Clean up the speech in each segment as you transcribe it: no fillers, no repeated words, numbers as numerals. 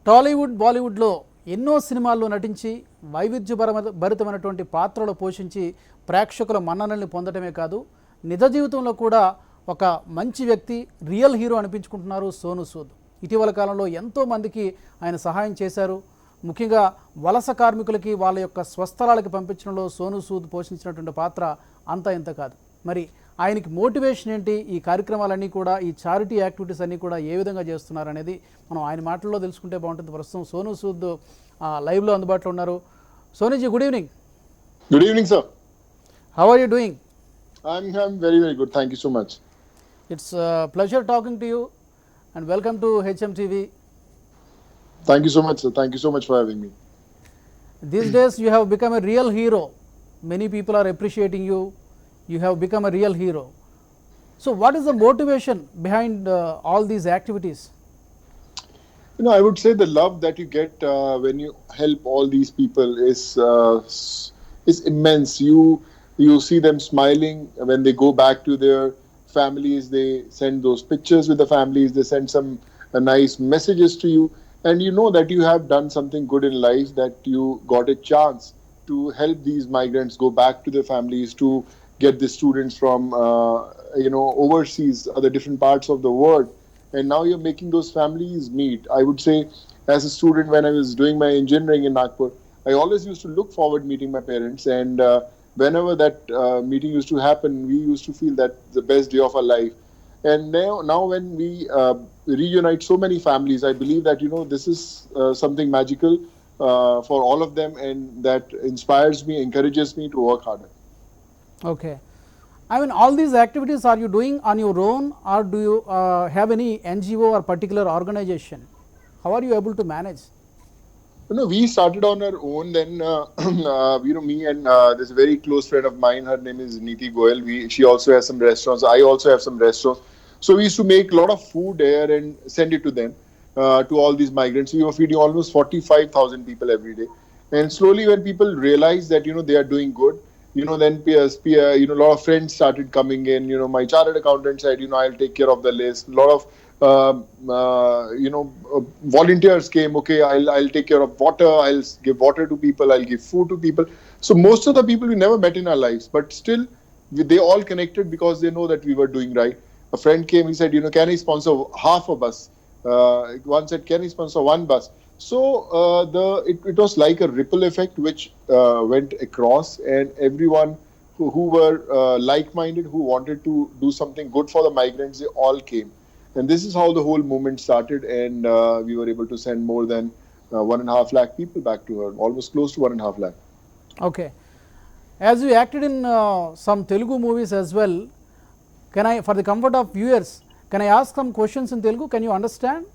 టాలీవుడ్ బాలీవుడ్లో ఎన్నో సినిమాల్లో నటించి భరితమైనటువంటి పాత్రలు పోషించి ప్రేక్షకుల మన్ననల్ని పొందడమే కాదు, నిజ జీవితంలో కూడా ఒక మంచి వ్యక్తి, రియల్ హీరో అనిపించుకుంటున్నారు సోనూ సూద్. ఇటీవల కాలంలో ఎంతో మందికి ఆయన సహాయం చేశారు. ముఖ్యంగా వలస కార్మికులకి వాళ్ళ యొక్క స్వస్థలాలకు పంపించడంలో సోనూ సూద్ పోషించినటువంటి పాత్ర అంతా ఇంత కాదు. మరి ఆయనకి మోటివేషన్ ఏంటి, ఈ కార్యక్రమాలన్నీ కూడా, ఈ చారిటీ యాక్టివిటీస్ అన్నీ కూడా ఏ విధంగా చేస్తున్నారు అనేది మనం ఆయన మాటల్లో తెలుసుకుంటే బాగుంటుంది. ప్రస్తుతం సోనూ సూద్ లైవ్లో అందుబాటులో ఉన్నారు. Sonuji, good evening. Good evening, sir. How are you doing? I'm very, very good. Thank you so much. It's pleasure talking to you and welcome to HMTV. Thank you so much, sir. Thank you so much for having me. These days you have become a real hero. Many people are appreciating you. You have become a real hero. So what is the motivation behind all these activities? You know, I would say the love that you get when you help all these people is immense. You see them smiling when they go back to their families. They send those pictures with the families. They send some nice messages to you, and you know that you have done something good in life. That you got a chance to help these migrants go back to their families, to get the students from overseas, other different parts of the world, and now you're making those families meet. I would say, as a student, when I was doing my engineering in Nagpur, I always used to look forward meeting my parents, and whenever that meeting used to happen, we used to feel that the best day of our life. And now when we reunite so many families, I believe that this is something magical for all of them, and that inspires me, encourages me to work harder. Okay. I mean, all these activities are you doing on your own, or do you have any NGO or particular organization? How are you able to manage? No, we started on our own. Then, me and this very close friend of mine, her name is Neeti Goyal. She also has some restaurants. I also have some restaurants. So we used to make a lot of food there and send it to them, to all these migrants. We were feeding almost 45,000 people every day. And slowly, when people realized that they are doing good, then a lot of friends started coming in. My chartered accountant said, I'll take care of the list. A lot of volunteers came. Okay, I'll take care of water. I'll give water to people. I'll give food to people. So most of the people we never met in our lives, but still they all connected because they know that we were doing right. A friend came. He said, can I sponsor half a bus? One said, can I sponsor one bus? So it was like a ripple effect which went across, and everyone who were like-minded, who wanted to do something good for the migrants, they all came. And this is how the whole movement started, and we were able to send more than 1.5 lakh people back to her, almost close to 1.5 lakh. Okay. As you acted in some Telugu movies as well, for the comfort of viewers, can I ask some questions in Telugu? Can you understand?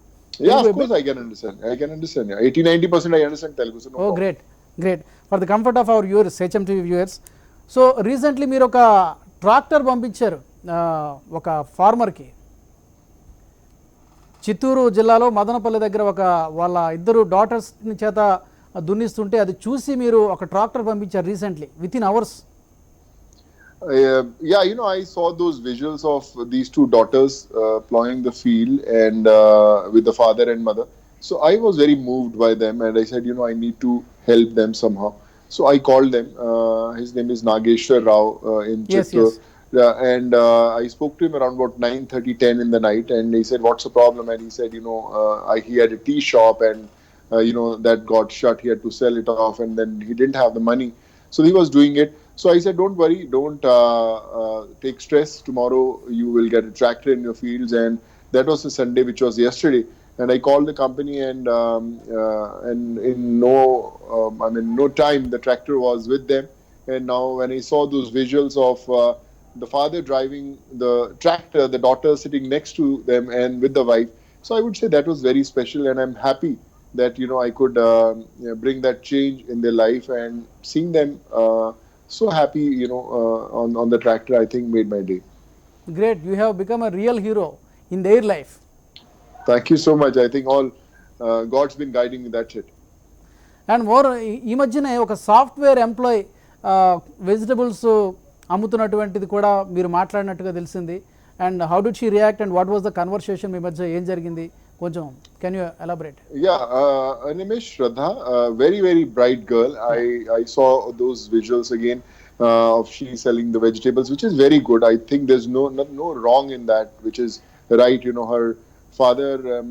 Yeah, of course I can understand. Yeah. 80-90% I understand Telugu. So no problem. Great. For the comfort of our viewers, HMTV viewers. So recently మీరు ఒక tractor పంపించారు ఒక ఫార్మర్కి. చిత్తూరు జిల్లాలో మదనపల్లి దగ్గర వాళ్ళ ఇద్దరు daughters చేత దున్నిస్తుంటే అది చూసి మీరు ఒక ట్రాక్టర్ పంపించారు recently, with in hours. I saw those visuals of these two daughters plowing the field, and with the father and mother. So I was very moved by them, and I said, I need to help them somehow. So I called them. His name is Nageshwar Rao in Chittoor. Yes. And I spoke to him around about 9:30, 10 in the night, and he said, what's the problem? And he said, he had a tea shop, and that got shut. He had to sell it off, and then he didn't have the money. So he was doing it. So I said, don't worry, don't take stress. Tomorrow you will get a tractor in your fields. And that was a Sunday, which was yesterday. And I called the company, and in no time, the tractor was with them. And now when I saw those visuals of the father driving the tractor, the daughter sitting next to them and with the wife, so I would say that was very special. And I'm happy that I could bring that change in their life, and seeing them so happy on the tractor, I think made my day. Great. You have become a real hero in their life. Thank you so much. I think all God's been guiding me. That's it. And more, ఈ మధ్యనే ఒక software employee vegetables అమ్ముతున్నటువంటిది కూడా మీరు మాట్లాడినట్టుగా తెలిసింది. And how did she react, and what was the conversation మీ మధ్య, ఏం జరిగింది కొంచెం can you elaborate? Yeah, Animesh, Shraddha, very, very bright girl. Yeah. I saw those visuals again of she selling the vegetables, which is very good. I think there's no wrong in that, which is right. You know, her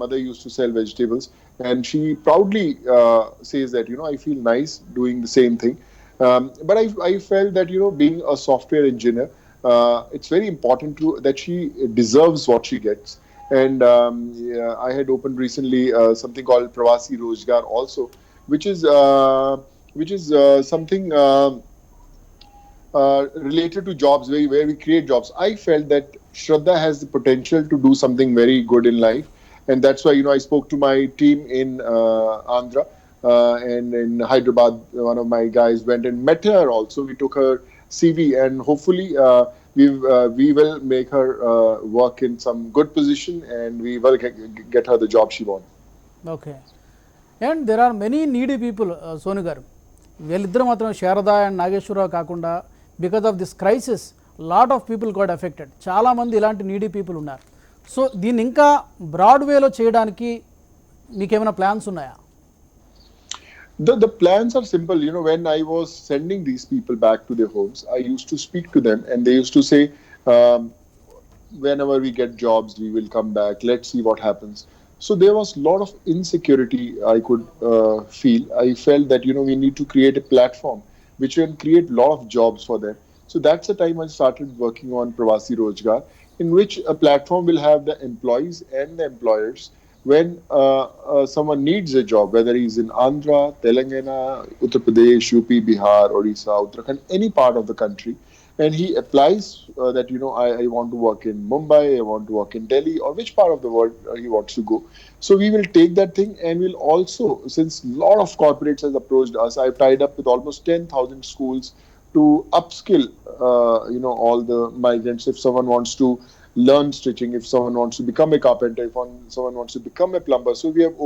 mother used to sell vegetables, and she proudly says that, you know, I feel nice doing the same thing. But I felt that, you know, being a software engineer, it's very important that she deserves what she gets. And yeah, I had opened recently something called Pravasi Rojgar also, which is something related to jobs, where we create jobs. I felt that Shraddha has the potential to do something very good in life, and that's why, you know, I spoke to my team in Andhra and in Hyderabad. One of my guys went and met her. Also, we took her CV, and hopefully we will make her work in some good position, and we will get her the job she wants. Okay. And there are many needy people Sonu garu. వీళ్ళిద్దరు మాత్రం Sharada and Nageswararao కాకుండా because of this crisis lot of people got affected. చాలామంది ఇలాంటి needy people ఉన్నారు. So దీన్ని ఇంకా broad వేలో చేయడానికి మీకేమైనా ప్లాన్స్ ఉన్నాయా? The plans are simple. You know, when I was sending these people back to their homes, I used to speak to them, and they used to say, um, whenever we get jobs, we will come back. Let's see what happens. So there was a lot of insecurity I could feel. I felt that, you know, we need to create a platform which can create a lot of jobs for them. So that's the time I started working on Pravasi Rojgar, in which a platform will have the employees and the employers. When someone needs a job, whether he's in Andhra, Telangana, Uttar Pradesh, UP, Bihar, Odisha, Uttarakhand, any part of the country, and he applies that, you know, I want to work in Mumbai, I want to work in Delhi, or which part of the world he wants to go. So we will take that thing, and we'll also, since a lot of corporates has approached us, I've tied up with almost 10,000 schools to upskill, you know, all the migrants. If someone wants to learn stitching, if someone wants to become a carpenter, if someone wants to become a plumber, so we have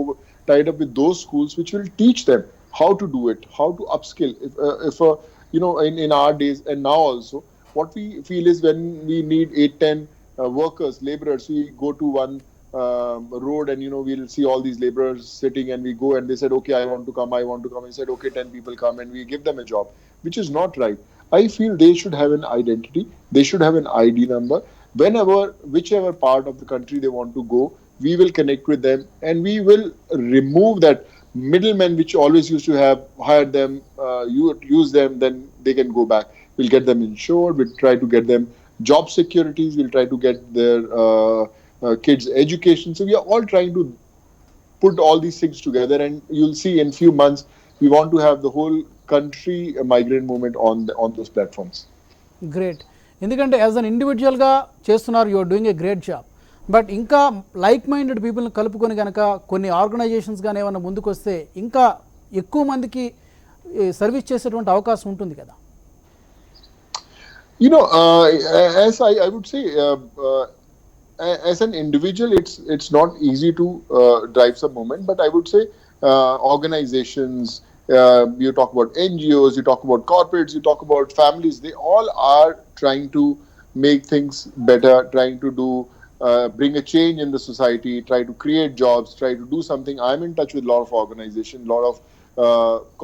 tied up with those schools which will teach them how to do it, how to upskill. If you know, in our days and now also, what we feel is when we need 8, 10 workers, laborers, we go to one road, and, you know, we'll see all these laborers sitting, and we go, and they said, okay, I want to come. I said, okay, 10 people come, and we give them a job, which is not right. I feel they should have an identity, they should have an ID number. Whenever, whichever part of the country they want to go, we will connect with them, and we will remove that middlemen which always used to have hired them, use them, then they can go back. We'll get them insured, we'll try to get them job securities, we'll try to get their kids education. So we are all trying to put all these things together, and you'll see in few months we want to have the whole country migrant movement on those platforms. Great. ఎందుకంటే as an ఇండివిజువల్గా చేస్తున్నారు, you are doing a great job. But ఇంకా like minded పీపుల్ని కలుపుకొని కనుక కొన్ని organisations కానీ ఏమైనా ముందుకు వస్తే ఇంకా ఎక్కువ మందికి సర్వీస్ చేసేటువంటి అవకాశం ఉంటుంది కదా? You know, as I would say, as an individual, it's not easy to drive some movement, but I would say organizations, you talk about NGOs, you talk about corporates, you talk about families, they all are trying to make things better, trying to do bring a change in the society, try to create jobs, try to do something. I'm in touch with a lot of organizations, a lot of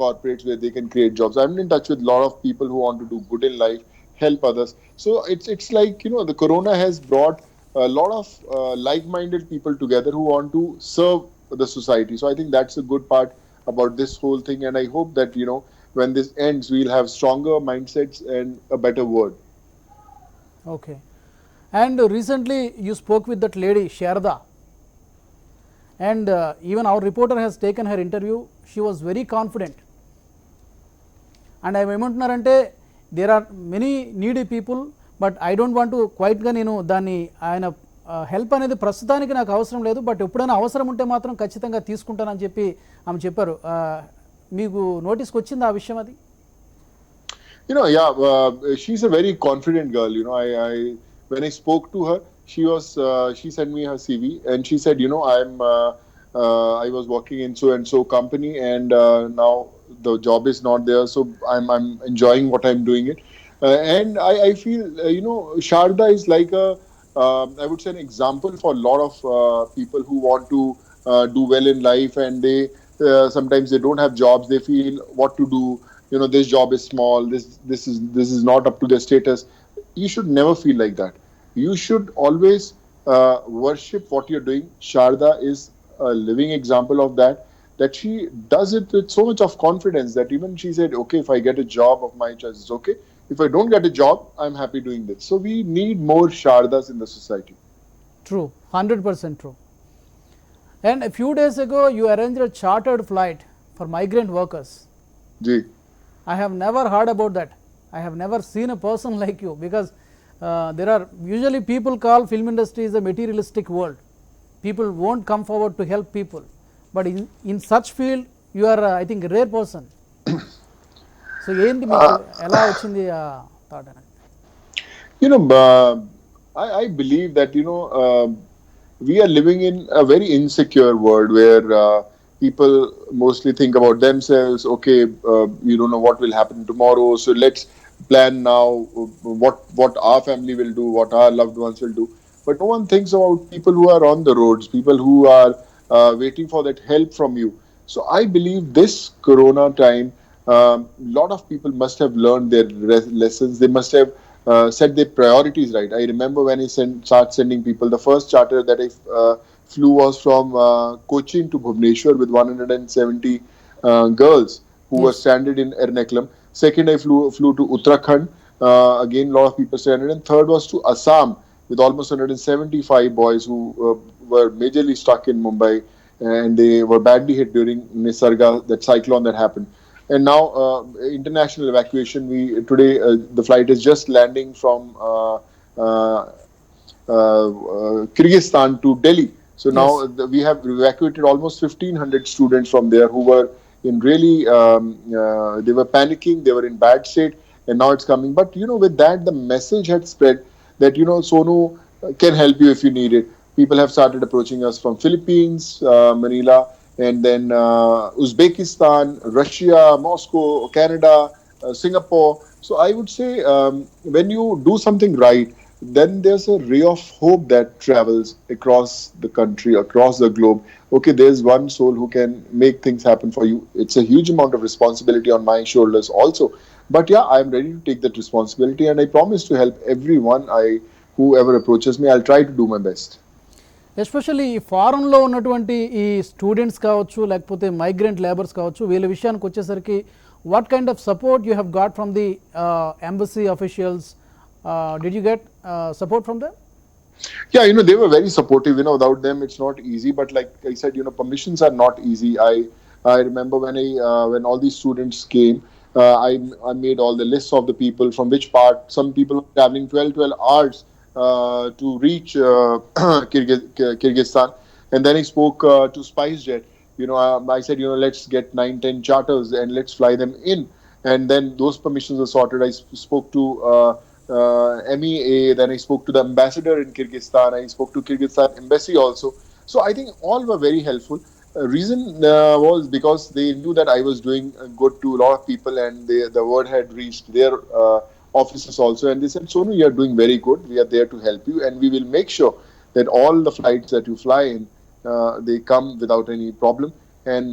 corporates where they can create jobs. I'm in touch with a lot of people who want to do good in life, help others. So it's like, you know, the corona has brought a lot of like-minded people together who want to serve the society. So I think that's a good part about this whole thing, and I hope that, you know, when this ends, we'll have stronger mindsets and a better world. Okay. And recently you spoke with that lady Sharda, and even our reporter has taken her interview. She was very confident, and I ఏమంటున్నారంటే there are many needy people, but I don't want to క్వైట్గా నేను దాన్ని ఆయన help అనేది ప్రస్తుతానికి నాకు అవసరం లేదు, but ఎప్పుడైనా అవసరం ఉంటే మాత్రం ఖచ్చితంగా తీసుకుంటానని చెప్పి ఆమె చెప్పారు. మీకు నోటీస్కి వచ్చింది ఆ విషయం అది? You know, yeah, she's a very confident girl. You know, I when I spoke to her, she sent me her CV, and she said, you know, I was working in so and so company, and now the job is not there, so I'm enjoying what I'm doing it, and I feel, you know, Sharda is like I would say an example for a lot of people who want to do well in life, and they sometimes they don't have jobs. They feel what to do. This job is small. This is not up to their status. You should never feel like that. You should always worship what you're doing. Sharda is a living example of that. That she does it with so much of confidence that even she said, "Okay, if I get a job of my choice, it's okay. If I don't get a job, I'm happy doing this." So we need more Shardas in the society. True, 100% true. And a few days ago, you arranged a chartered flight for migrant workers. Ji. I have never heard about that. I have never seen a person like you, because there are usually people call film industry is a materialistic world. People won't come forward to help people, but in such field you are I think a rare person. So ఏంటి మీకు ఎలా వచ్చింది ఆ thought అనేది? You know, I believe that, we are living in a very insecure world where people mostly think about themselves. Okay, we don't know what will happen tomorrow, so let's plan now what our family will do, what our loved ones will do. But no one thinks about people who are on the roads, people who are waiting for that help from you. So I believe this Corona time, a lot of people must have learned their lessons. They must have set their priorities right. I remember when I start sending people. The first charter that I flew was from Cochin to Bhubaneswar with 170 girls who were Yes. stranded in Ernakulam. Second, I flew to Uttarakhand. Again, a lot of people stranded. And third was to Assam with almost 175 boys who were majorly stuck in Mumbai, and they were badly hit during Nisarga, that cyclone that happened. And now international evacuation. We today the flight is just landing from Kyrgyzstan to Delhi. So Yes. now we have evacuated almost 1,500 students from there who were in really they were panicking. They were in bad state, and now it's coming. But with that, the message had spread that Sonu can help you if you need it. People have started approaching us from Philippines, Manila, and then Uzbekistan, Russia, Moscow, Canada, Singapore. So I would say when you do something right, then there's a ray of hope that travels across the country, across the globe. Okay, there's one soul who can make things happen for you. It's a huge amount of responsibility on my shoulders also. But yeah, I'm ready to take that responsibility, and I promise to help everyone whoever approaches me. I'll try to do my best. Especially ఈ ఫారెన్లో ఉన్నటువంటి ఈ students కావచ్చు, లేకపోతే migrant labours కావచ్చు, వీళ్ళ విషయానికి వచ్చేసరికి what kind of support you have got from the embassy officials? Did you get support from them? Yeah, they were very supportive. Without them, it's not easy. But like I said, permissions are not easy. I remember when all these students came, I made all the lists of the people from which part. Some people were traveling 12 hours to reach Kyrgyzstan, and then I spoke to SpiceJet. I said, let's get 9, 10 charters and let's fly them in. And then those permissions were sorted. I spoke to MEA, then I spoke to the ambassador in Kyrgyzstan, I spoke to Kyrgyzstan embassy also. So I think all were very helpful. Reason was because they knew that I was doing good to a lot of people, and the word had reached their offices also, and they said, Sonu, you are doing very good. We are there to help you, and we will make sure that all the flights that you fly in, they come without any problem. And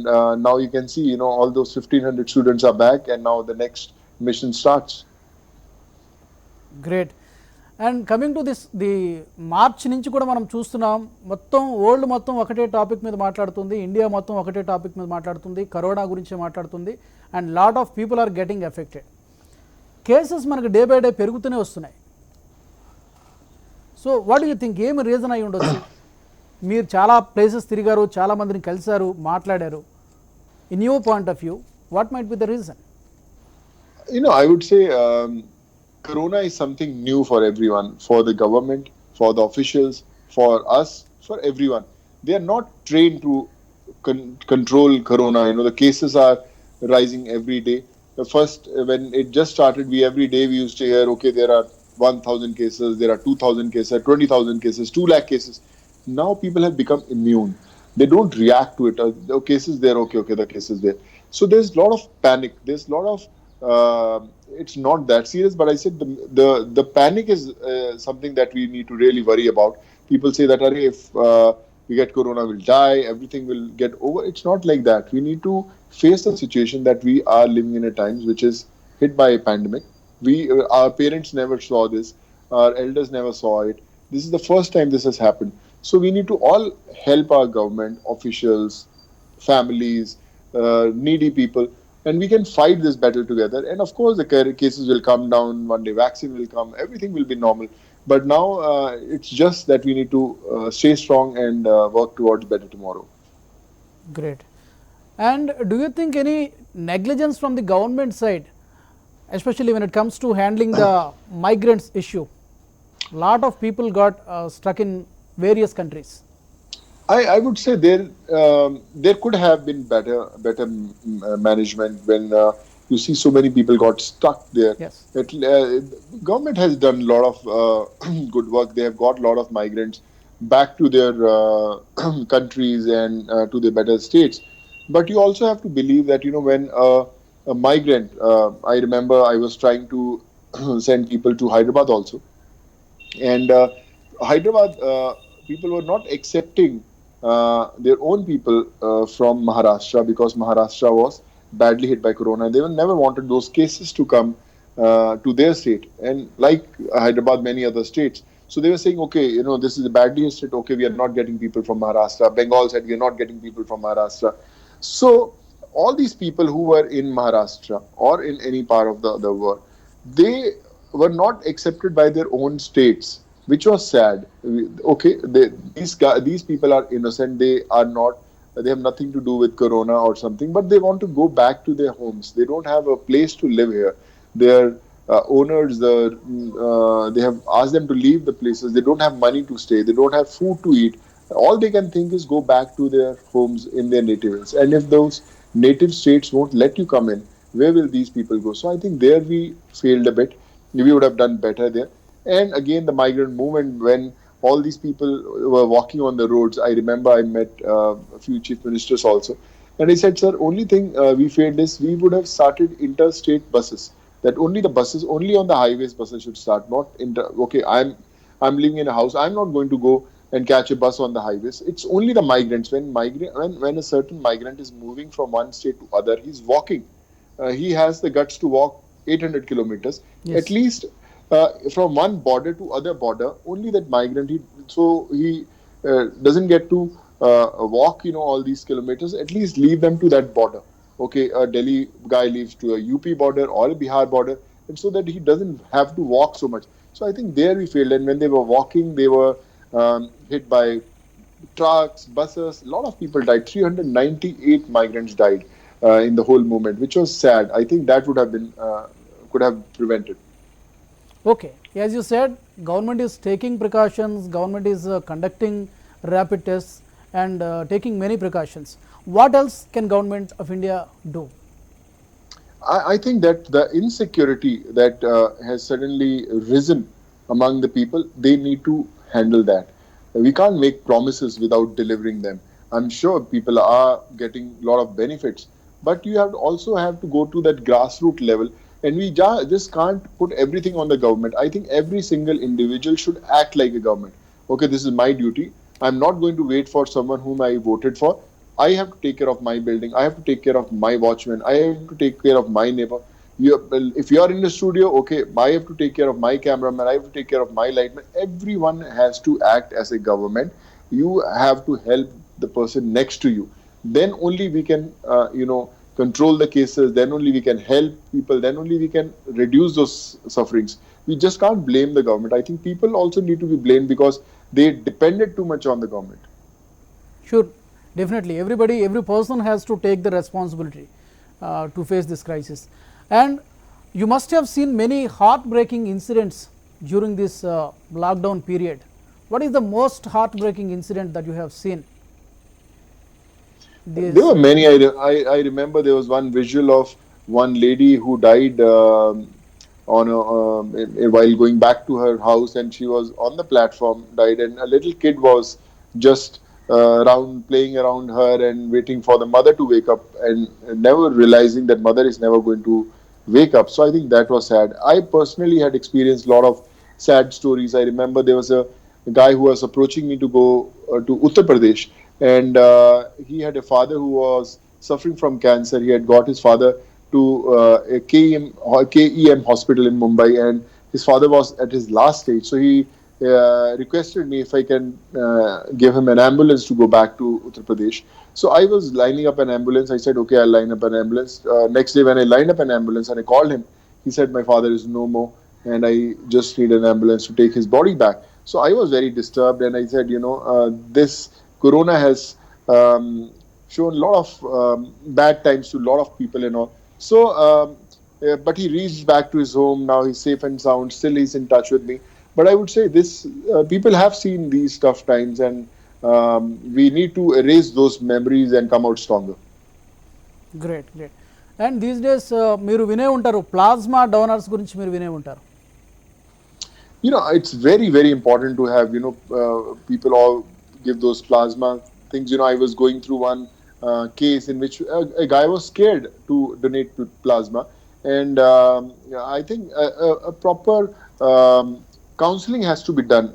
now you can see, all those 1,500 students are back, and now the next mission starts. Great. And coming to the March నుంచి కూడా మనం చూస్తున్నాం, మొత్తం world మొత్తం ఒకటే topic మీద మాట్లాడుతుంది, India మొత్తం ఒకటే టాపిక్ మీద మాట్లాడుతుంది, కరోనా గురించి మాట్లాడుతుంది, and lot of people are getting affected. Cases మనకు డే బై డే పెరుగుతూనే వస్తున్నాయి. సో వాట్ యూ థింక్, ఏమి రీజన్ అయి ఉండొచ్చు? మీరు చాలా ప్లేసెస్ తిరిగారు, చాలా మందిని కలిశారు, మాట్లాడారు. In your point of view, what might be the reason? I would say Corona is something new for everyone, for the government, for the officials, for us, for everyone. They are not trained to control Corona. The cases are rising every day. The first, when it just started, every day we used to hear, okay, there are 1,000 cases, there are 2,000 cases, 20,000 cases, 2 lakh cases. Now people have become immune. They don't react to it. The cases there, okay, the cases there. So there's a lot of panic. There's a lot of it's not that serious, but I said the panic is something that we need to really worry about. People say that if we get corona, we'll die, everything will get over. It's not like that. We need to face the situation that we are living in a times which is hit by a pandemic. Our parents never saw this, our elders never saw it. This is the first time this has happened. So we need to all help our government officials, families, needy people, and we can fight this battle together. And of course, the cases will come down. One day, vaccine will come. Everything will be normal. But now it's just that we need to stay strong and work towards better tomorrow. Great. And do you think any negligence from the government side, especially when it comes to handling the migrants issue? Lot of people got stuck in various countries. I would say there could have been better management when you see so many people got stuck there. Yes. Government has done a lot of good work. They have got a lot of migrants back to their countries and to their better states. But you also have to believe that when a migrant, I remember I was trying to send people to Hyderabad also, and Hyderabad people were not accepting their own people from Maharashtra because Maharashtra was badly hit by corona. They never wanted those cases to come to their state, and like Hyderabad, many other states. So they were saying, okay, this is a badly hit state. Okay, we are not getting people from Maharashtra. Bengal said we are not getting people from Maharashtra. So all these people who were in Maharashtra or in any part of the other world, they were not accepted by their own states, which was sad. Okay, these people are innocent. They are not. They have nothing to do with corona or something, but they want to go back to their homes. They don't have a place to live here. Their owners, they have asked them to leave the places. They don't have money to stay. They don't have food to eat. All they can think is go back to their homes in their natives. And if those native states won't let you come in, where will these people go? So I think there we failed a bit. We would have done better there. And again, the migrant movement, when all these people were walking on the roads, I remember I met a few chief ministers also. And he said, sir, only thing we failed is we would have started interstate buses. That only the buses, only on the highways buses should start, not okay, I'm living in a house. I'm not going to go and catch a bus on the highways. It's only the migrants. When a certain migrant is moving from one state to other, he's walking. He has the guts to walk 800 kilometers. Yes. At least from one border to other border, only that migrant, he doesn't get to walk, all these kilometers. At least leave them to that border. Okay, a Delhi guy leaves to a UP border or a Bihar border, and so that he doesn't have to walk so much. So I think there we failed. And when they were walking, they were hit by trucks, buses. A lot of people died. 398 migrants died in the whole movement, which was sad. I think that would have been could have prevented. Okay, as you said, government is taking precautions, government is conducting rapid tests and taking many precautions. What else can government of India do? I think that the insecurity that has suddenly risen among the people, they need to handle that. We can't make promises without delivering them. I'm sure people are getting a lot of benefits, but you also have to go to that grassroots level, and we just can't put everything on the government. I think every single individual should act like a government. Okay, this is my duty. I'm not going to wait for someone whom I voted for. I have to take care of my building. I have to take care of my watchman. I have to take care of my neighbor. If you are in the studio, okay, I have to take care of my cameraman. I have to take care of my lightman. Everyone has to act as a government. You have to help the person next to you. Then only we can, control the cases. Then only we can help people. Then only we can reduce those sufferings. We just can't blame the government. I think people also need to be blamed because they depended too much on the government. Sure, definitely. Every person has to take the responsibility to face this crisis. And you must have seen many heartbreaking incidents during this lockdown period. What is the most heartbreaking incident that you have seen? There were many. I remember there was one visual of one lady who died while going back to her house, and she was on the platform, died, and a little kid was just around playing around her and waiting for the mother to wake up, and never realizing that mother is never going to wake up. So I think that was sad. I personally had experienced a lot of sad stories. I remember there was a guy who was approaching me to go to Uttar Pradesh, and he had a father who was suffering from cancer. He had got his father to a KEM hospital in Mumbai, and his father was at his last stage. So he requested me if I can give him an ambulance to go back to Uttar Pradesh. So I was lining up an ambulance. I said, okay, I'll line up an ambulance. Next day, when I lined up an ambulance and I called him, he said, my father is no more, and I just need an ambulance to take his body back. So I was very disturbed, and I said, this corona has shown a lot of bad times to a lot of people and all. So, but he reached back to his home. Now he's safe and sound. Still, he's in touch with me. But I would say this: people have seen these tough times, and we need to erase those memories and come out stronger. Great great. And these days మీరు వినే ఉంటారు plasma donors గురించి మీరు వినే ఉంటారు. It's very, very important to have, people all give those plasma things. I was going through one case in which a guy was scared to donate plasma. And I think a proper counseling has to be done.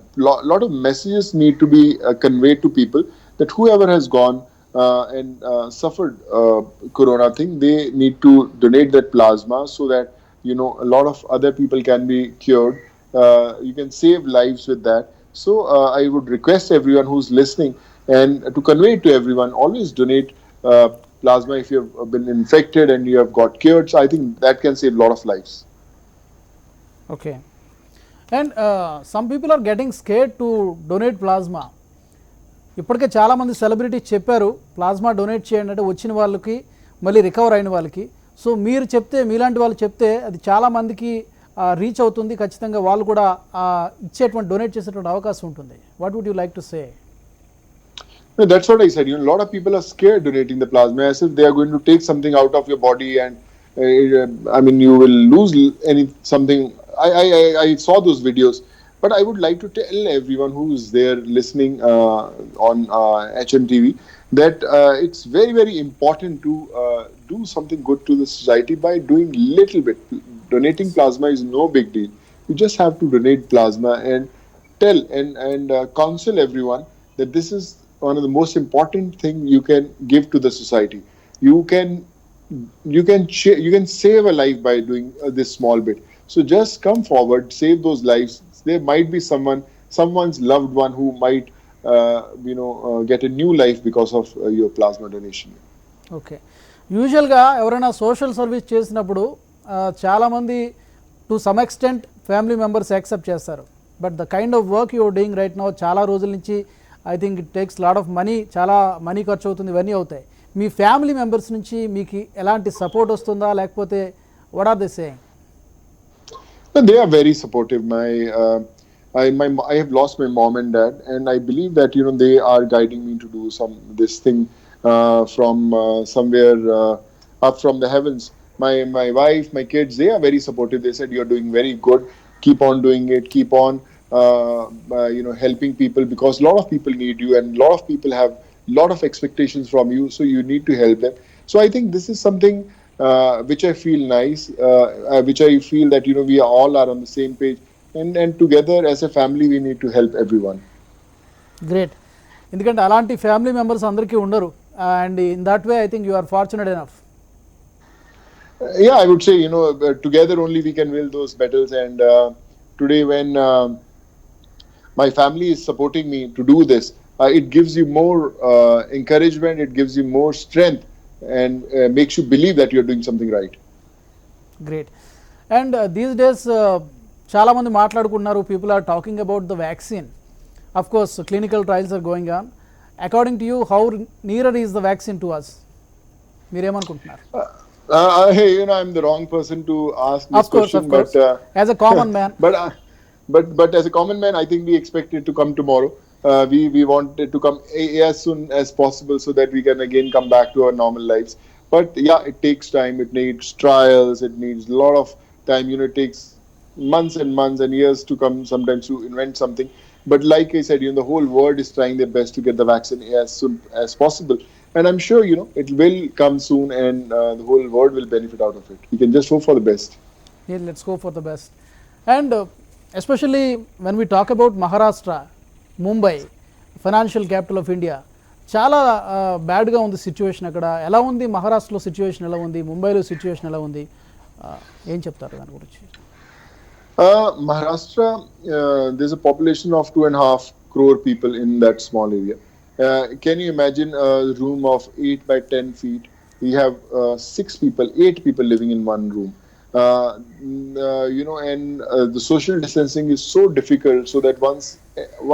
Lot of messages need to be conveyed to people that whoever has gone and suffered corona thing, they need to donate that plasma so that, a lot of other people can be cured. You can save lives with that. So I would request everyone who's listening and to convey it to everyone, always donate plasma if you have been infected and you have got cured. So I think that can save a lot of lives. Okay. And some people are getting scared to donate plasma. ఇప్పటికే చాలామంది celebrities చెప్పారు plasma donate చేయండి అంటే వచ్చిన వాళ్ళకి మళ్ళీ recover అయిన వాళ్ళకి. సో మీరు చెప్తే, మీలాంటి వాళ్ళు చెప్తే అది చాలామందికి రీచ్ అవుతుంది, ఖచ్చితంగా వాళ్ళు కూడా ఇచ్చేటువంటి డొనేట్ చేసేటువంటి అవకాశం ఉంటుంది. What would you like to say? No, that's what I said. A lot of people are scared donating the plasma as if they are going to take something out of your body, and you will lose something. I saw those videos, but I would like to tell everyone who is there listening on HMTV that it's very, very important to do something good to the society by doing little bit. Donating plasma is no big deal. You just have to donate plasma and tell and counsel everyone that this is one of the most important thing you can give to the society. You can save a life by doing this small bit. So just come forward, save those lives. There might be someone's loved one who might get a new life because of your plasma donation. Okay. యూజువల్గా ఎవరైనా social service చేసినప్పుడు చాలామంది to some extent family members accept చేస్తారు. But the kind of work you're doing right now, చాలా రోజుల నుంచి I think it takes lot of money, చాలా money ఖర్చు అవుతుంది, ఇవన్నీ అవుతాయి. మీ ఫ్యామిలీ మెంబర్స్ నుంచి మీకు ఎలాంటి సపోర్ట్ వస్తుందా, లేకపోతే what are they saying? They are very supportive. I have lost my mom and dad, and I believe that they are guiding me to do this thing from somewhere up from the heavens. My wife, my kids, they are very supportive. They said you're doing very good. Keep on doing it. Keep on helping people, because a lot of people need you, and a lot of people have a lot of expectations from you. So you need to help them. So I think this is something which I feel nice, which I feel that we all are on the same page, and together as a family we need to help everyone. Great. ఎందుకంటే అలాంటి family members అందరికీ ఉండరు, and in that way I think you are fortunate enough. Yeah, I would say together only we can win those battles, and today when my family is supporting me to do this, it gives you more encouragement, it gives you more strength, and makes you believe that you're doing something right. Great. And these days చాలామంది మాట్లాడుకుంటున్నారు, people are talking about the vaccine. Of course clinical trials are going on. According to you, how nearer is the vaccine to us? మీరేమనుకుంటున్నారు? Hey, I'm the wrong person to ask this question, of course. But as a common man. But as a common man, I think we expect it to come tomorrow. We want it to come as soon as possible so that we can again come back to our normal lives. But yeah, it takes time. It needs trials. It needs a lot of time. It takes months and months and years to come sometimes to invent something. But like I said, the whole world is trying their best to get the vaccine as soon as possible. And I'm sure, it will come soon, and the whole world will benefit out of it. We can just hope for the best. Yeah, let's go for the best. And especially when we talk about Maharashtra, Mumbai financial capital of India, చాలా బ్యాడ్గా ఉంది situation అక్కడ. ఎలా ఉంది మహారాష్ట్రలో situation, ఎలా ఉంది ముంబైలో సిచ్యువేషన్, ఎలా ఉంది, ఏం చెప్తారు దాని గురించి? Maharashtra, there's a population of 2.5 crore people in that small area. Can you imagine a room of 8 by 10 feet? We have 8 people living in one room. The social distancing is so difficult, so that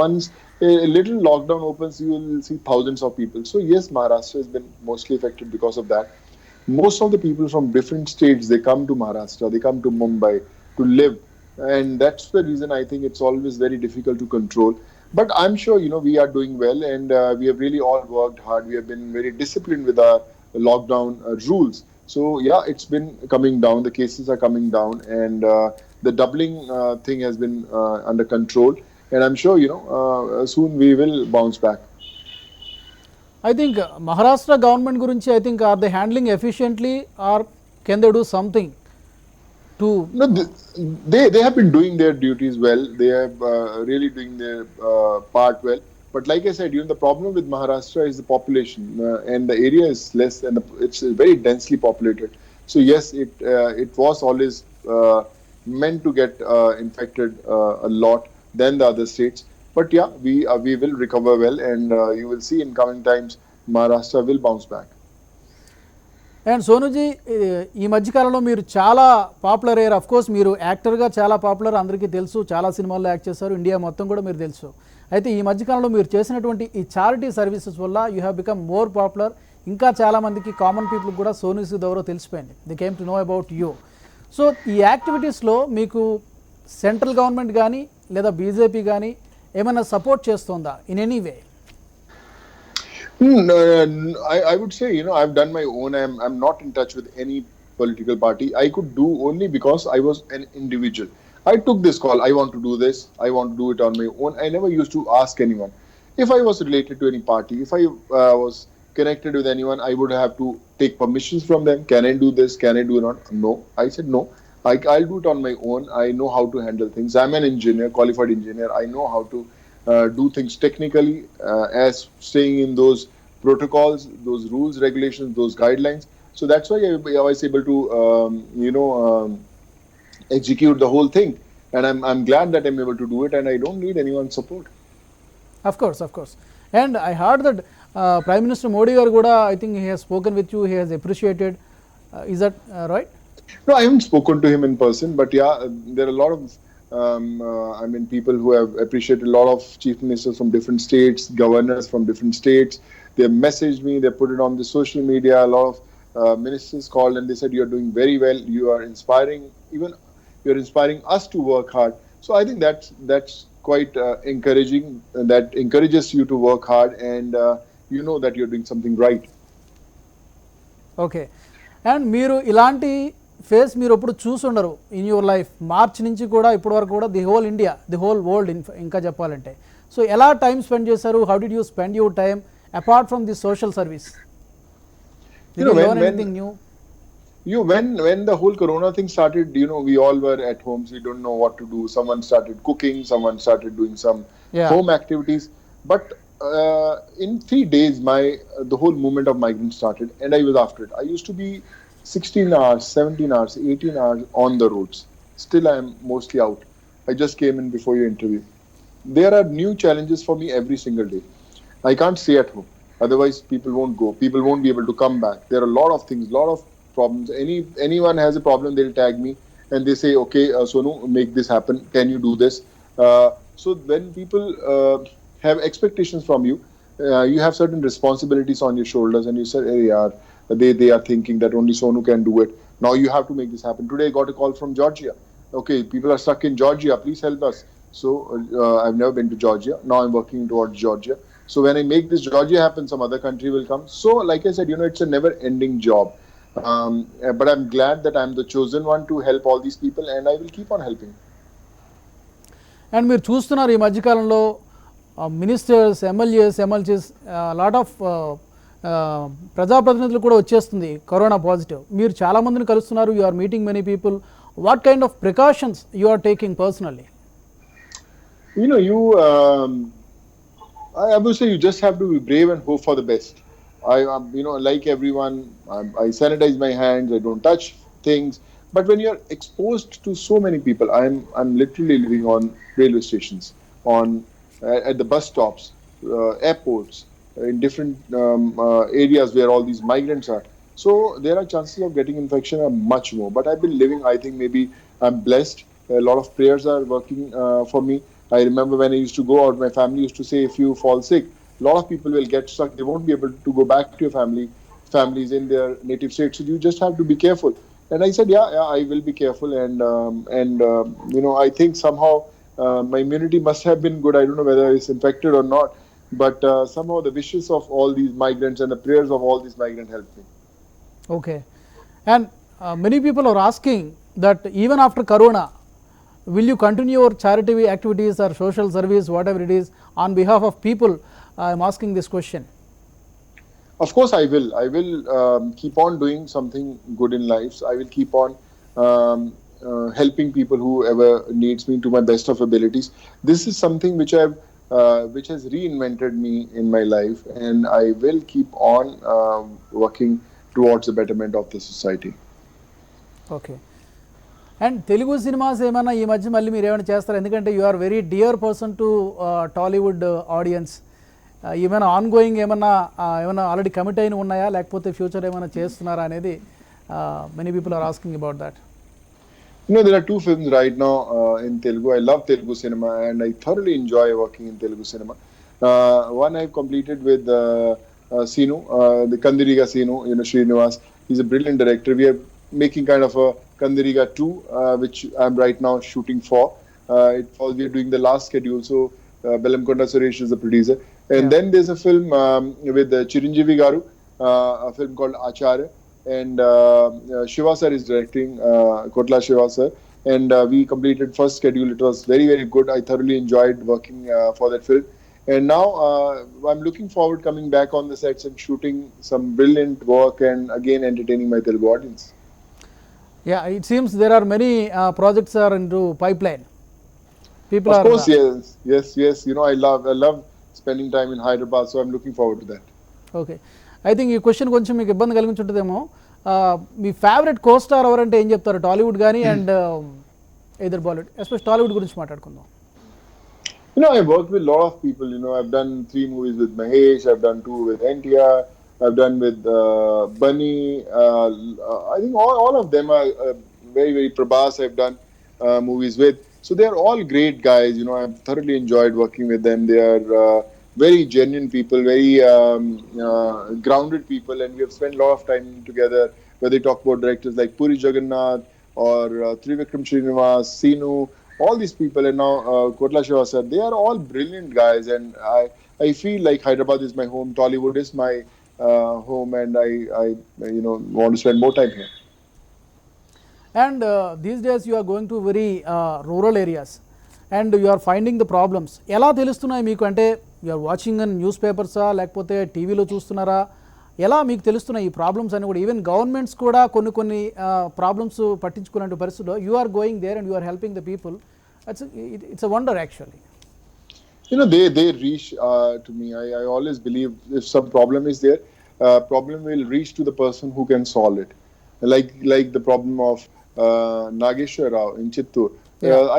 once a little lockdown opens, you will see thousands of people. So yes, Maharashtra has been mostly affected because of that. Most of the people from different states, they come to Maharashtra, they come to Mumbai to live. And that's the reason I think it's always very difficult to control. But I'm sure, we are doing well, and we have really all worked hard. We have been very disciplined with our lockdown rules. So yeah, it's been coming down. The cases are coming down, and the doubling thing has been under control. And I'm sure, soon we will bounce back. I think Maharashtra government gurinchi, I think, are they handling efficiently, or can they do something to? No, they have been doing their duties well. They are really doing their part well. But like I said, the problem with Maharashtra is the population, and the area is less, and it's very densely populated. So yes, it was always meant to get infected a lot than the other states. But yeah, we will recover well, and you will see in coming times Maharashtra will bounce back. And Sonuji, ఈ మధ్యకాలంలో మీరు చాలా popular అయ్యారు. Of course మీరు యాక్టర్గా చాలా popular, అందరికీ తెలుసు, చాలా సినిమాల్లో యాక్ట్ చేశారు, ఇండియా మొత్తం కూడా మీరు తెలుసు. అయితే ఈ మధ్యకాలంలో మీరు చేసినటువంటి ఈ చారిటీ సర్వీసెస్ వల్ల you have become more popular. ఇంకా చాలామందికి, కామన్ పీపుల్కి కూడా సోను సూద్ ఎవరో తెలిసిపోయింది. They came to know about you. So ఈ యాక్టివిటీస్లో మీకు సెంట్రల్ గవర్నమెంట్ కానీ లేదా బీజేపీ కానీ ఏమైనా సపోర్ట్ చేస్తుందా in any way? I would say, I've done my own. I'm not in touch with any political party. I could do only because I was an individual. I took this call. I want to do this. I want to do it on my own. I never used to ask anyone. If I was related to any party, if I was connected with anyone, I would have to take permissions from them. Can I do this? Can I do not? No. I said no. I'll do it on my own. I know how to handle things. I'm an engineer, qualified engineer. I know how to do things technically, as staying in those protocols, those rules, regulations, those guidelines. So that's why I was able to, execute the whole thing. And I'm glad that I'm able to do it, and I don't need anyone's support. Of course. And I heard that Prime Minister Modi garu kuda, I think he has spoken with you, he has appreciated. Is that right? No, I haven't spoken to him in person, but yeah, there are a lot of people who have appreciated. A lot of chief ministers from different states, governors from different states. They have messaged me, they put it on the social media. A lot of ministers called and they said, you're doing very well, you are inspiring, even you're inspiring us to work hard. So I think that's quite encouraging. That encourages you to work hard, and you know that you're doing something right. Okay. And మీరు ఇలాంటి face మీరు ఎప్పుడు చూసుండరు in your life. March నుంచి కూడా ఇప్పటి వరకు కూడా the whole India, the whole world ఇంకా చెప్పాలంటే. సో ఎలా టైం స్పెండ్ చేశారు? How did you spend your time apart from the social service? Anything new? When the whole corona thing started, we all were at homes. We don't know what to do. Someone started cooking, someone started doing some home activities. But in 3 days, the whole movement of migrants started, and I was after it. I used to be 16 hours, 17 hours, 18 hours on the roads. Still, I am mostly out. I just came in before your interview. There are new challenges for me every single day. I can't stay at home. Otherwise, people won't go. People won't be able to come back. There are a lot of things, lot of problems. Anyone has a problem, they'll tag me and they say, okay, Sonu, make this happen. Can you do this? So when people have expectations from you, you have certain responsibilities on your shoulders, and you say, hey, yaar, they are thinking that only Sonu can do it. Now you have to make this happen. Today I got a call from Georgia. Okay, people are stuck in Georgia. Please help us. So I've never been to Georgia. Now I'm working towards Georgia. So when I make this Georgia happen, some other country will come. So like I said, it's a never-ending job. But I'm glad that I'm the chosen one to help all these people, and I will keep on helping. And మీరు చూస్తున్నారు ఈ మధ్యకాలంలో ministers, MLAs, lot of ప్రజాప్రతినిధులు కూడా వచ్చేస్తుంది corona positive. మీరు చాలామందిని కలుస్తున్నారు, you are meeting many people. What kind of precautions you are taking personally? I would say you just have to be brave and hope for the best. Like everyone, I sanitize my hands. I don't touch things. But when you're exposed to so many people, I'm literally living on railway stations, on at the bus stops, airports, in different areas where all these migrants are. So there are chances of getting infection are much more. But I've been living. I think maybe I'm blessed. A lot of prayers are working for me. I remember when I used to go out, my family used to say, if you fall sick, a lot of people will get stuck. They won't be able to go back to your families in their native state. So you just have to be careful. And I said, yeah, I will be careful. And I think somehow my immunity must have been good. I don't know whether it's infected or not, but somehow the wishes of all these migrants and the prayers of all these migrants helped me. Okay. And many people are asking that even after Corona, will you continue your charity activities or social service, whatever it is, on behalf of people? I am asking this question. Of course, I will. I will keep on doing something good in life. I will keep on helping people whoever needs me to my best of abilities. This is something which has reinvented me in my life, and I will keep on working towards the betterment of the society. Okay. And Telugu cinemas ఏమైనా ఈ మధ్య మళ్ళీ మీరు ఏమైనా చేస్తారా? ఎందుకంటే you are very dear person to Tollywood audiences. ఏమైనా on going ఏమైనా ఆల్రెడీ కమిట్ అయిన ఉన్నాయా, లేకపోతే ఫ్యూచర్ ఏమైనా చేస్తున్నారా అనేది many people are asking about that. There are two films right now in Telugu. I love Telugu cinema, and I thoroughly enjoy working in Telugu cinema. One I've completed with Sinu, the Kandiriga Sinu, Srinivas. He's a brilliant director. We are making kind of a Kandiriga 2, which I'm right now shooting for. We are doing the last schedule, so Belamkonda Suresh is the producer. And then there's a film with Chiranjeevi Garu, a film called Acharya. And Shiva sir is directing, Kotla Shiva sir, and we completed first schedule. It was very, very good. I thoroughly enjoyed working for that film, and now I'm looking forward coming back on the sets and shooting some brilliant work and again entertaining my Telugu audience. Yeah, it seems there are many projects are into pipeline. People of are course, yes. I love spending time in Hyderabad, so I'm looking forward to that. Okay. I think ఈ question కొంచెం మీకు ఇబ్బంది కలిగించుంటుందేమో. మీ favourite co-star ఎవరంటే ఏం చెప్తారు? Tollywood కానీ and either Bollywood, especial Tollywood గురించి మాట్లాడుకుందాం. I've worked with a lot of people. I've done 3 movies with Mahesh. I've done 2 with NTR. I've done with Bunny. I think all of them are very, very Prabhas. I've done movies with. So they are all great guys. I've thoroughly enjoyed working with them. They are very genuine people, very grounded people, and we have spent a lot of time together. Where they talk about directors like Puri Jagannath or Trivikram Srinivas, Sinu, all these people, and now Kotla Shiva sir. They are all brilliant guys, and I feel like Hyderabad is my home. Tollywood is my home, and I want to spend more time here. And these days you are going to very rural areas and you are finding the problems. ఎలా తెలుస్తున్నాయి మీకు? అంటే you are watching in news పేపర్సా, లేకపోతే టీవీలో చూస్తున్నారా? ఎలా మీకు తెలుస్తున్నాయి ఈ ప్రాబ్లమ్స్ అని కూడా? ఈవెన్ గవర్నమెంట్స్ కూడా కొన్ని ప్రాబ్లమ్స్ పట్టించుకునే పరిస్థితిలో you are going there and you are helping the people. It's a wonder actually. They reach to me. I always believe if some problem is there, problem will reach to the person who can solve it. Like the problem of Nageshwar Rao in Chittoor.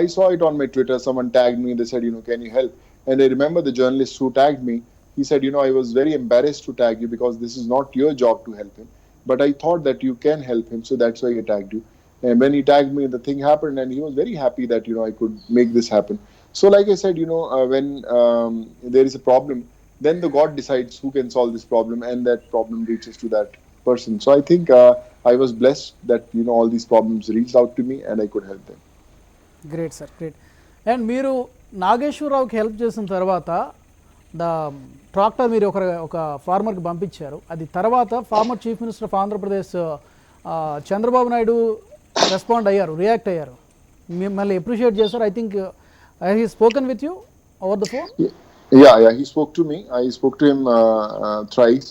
I saw it on my Twitter. Someone tagged me. They said, can you help? And I remember the journalist who tagged me. He said, I was very embarrassed to tag you because this is not your job to help him. But I thought that you can help him, so that's why I tagged you. And when he tagged me, the thing happened, and he was very happy that I could make this happen. So, like I said, when there is a problem, then the God decides who can solve this problem, and that problem reaches to that person. So, I think I was blessed that all these problems reached out to me, and I could help them. Great sir, great. And మీరు నాగేశ్వరరావుకి help చేసిన తర్వాత the tractor మీరు ఒక ఫార్మర్కి పంపించారు. అది తర్వాత former chief minister of Andhra Pradesh Chandrababu Naidu respond అయ్యారు, react అయ్యారు, మిమ్మల్ని అప్రిషియేట్ చేశారు. I think he spoken with you over the phone. Yeah, he spoke to me. I spoke to him thrice,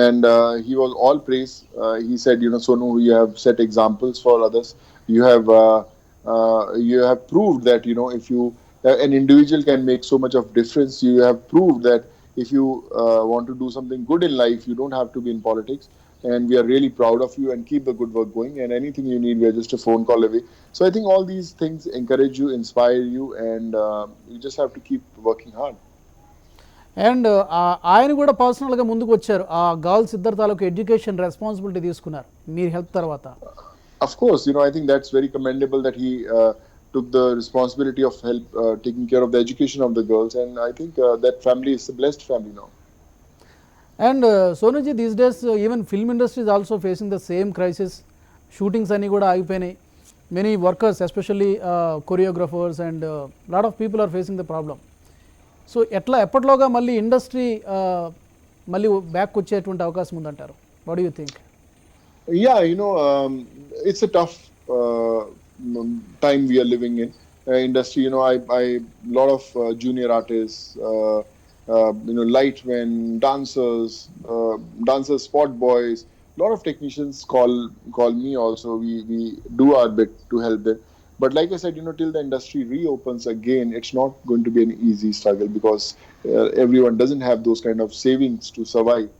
and he was all praise. He said, Sonu, you have set examples for others. You have proved that if you an individual can make so much of difference. You have proved that if you want to do something good in life, you don't have to be in politics. And we are really proud of you, and keep the good work going. And anything you need, we are just a phone call away. So I think all these things encourage you, inspire you, and you just have to keep working hard. And ఆయన కూడా పర్సనల్గా ముందుకు వచ్చారు, ఆ girls ఇద్దరు తాలూకు education responsibility తీసుకున్నారు మీరు హెల్ప్ తర్వాత. Of course, I think that's very commendable that he took the responsibility of taking care of the education of the girls, and I think that family is a blessed family now. And Sonuji, these days even film industry is also facing the same crisis. Shootings అన్నీ కూడా ఆగిపోయినాయి. Many workers, especially choreographers and lot of people are facing the problem. So ఎప్పటిలోగా మళ్ళీ industry మళ్ళీ back వచ్చేటువంటి అవకాశం ఉందంటారు? What do you think? Yeah, it's a tough time we are living in. Industry, I lot of junior artists, lightmen, dancers, spot boys, lot of technicians call me also. We do our bit to help them. But like I said, till the industry reopens again, it's not going to be an easy struggle, because everyone doesn't have those kind of savings to survive.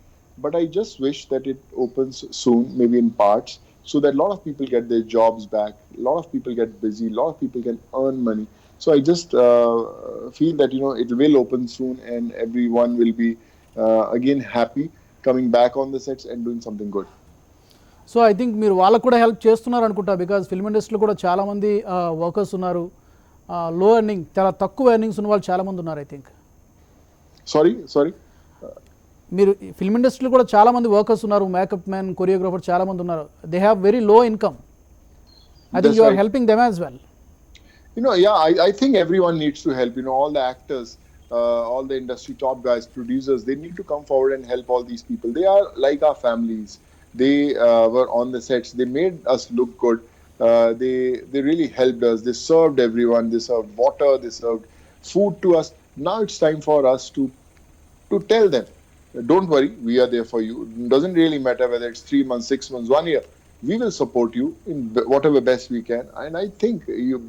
But I just wish that it opens soon, maybe in parts, so that a lot of people get their jobs back, a lot of people get busy, a lot of people can earn money. So I just feel that it will open soon, and everyone will be again happy coming back on the sets and doing something good. So I think మీరు వాళ్ళకు కూడా help చేస్తున్నారు అనుకుంటా, because film ఇండస్ట్రీలో కూడా చాలామంది workers ఉన్నారు. లో ఎర్నింగ్, చాలా తక్కువ ఎర్నింగ్స్ ఉన్న వాళ్ళు చాలామంది ఉన్నారు. ఐ థింక్ సారీ మీరు ఫిల్మ్ ఇండస్ట్రీలో కూడా చాలామంది వర్కర్స్ ఉన్నారు, మేకప్ మ్యాన్, కొరియోగ్రాఫర్ చాలామంది ఉన్నారు. They have very low income. I think you are helping them as well. I think everyone needs to help. All the actors, all the industry top guys, producers, they need to come forward and help all these people. They are like our families. They were on the sets. They made us look good. They really helped us. They served everyone. They served water. They served food to us. Now it's time for us to tell them, don't worry, we are there for you. It doesn't really matter whether it's 3 months, 6 months, 1 year. We will support you in whatever best we can. And I think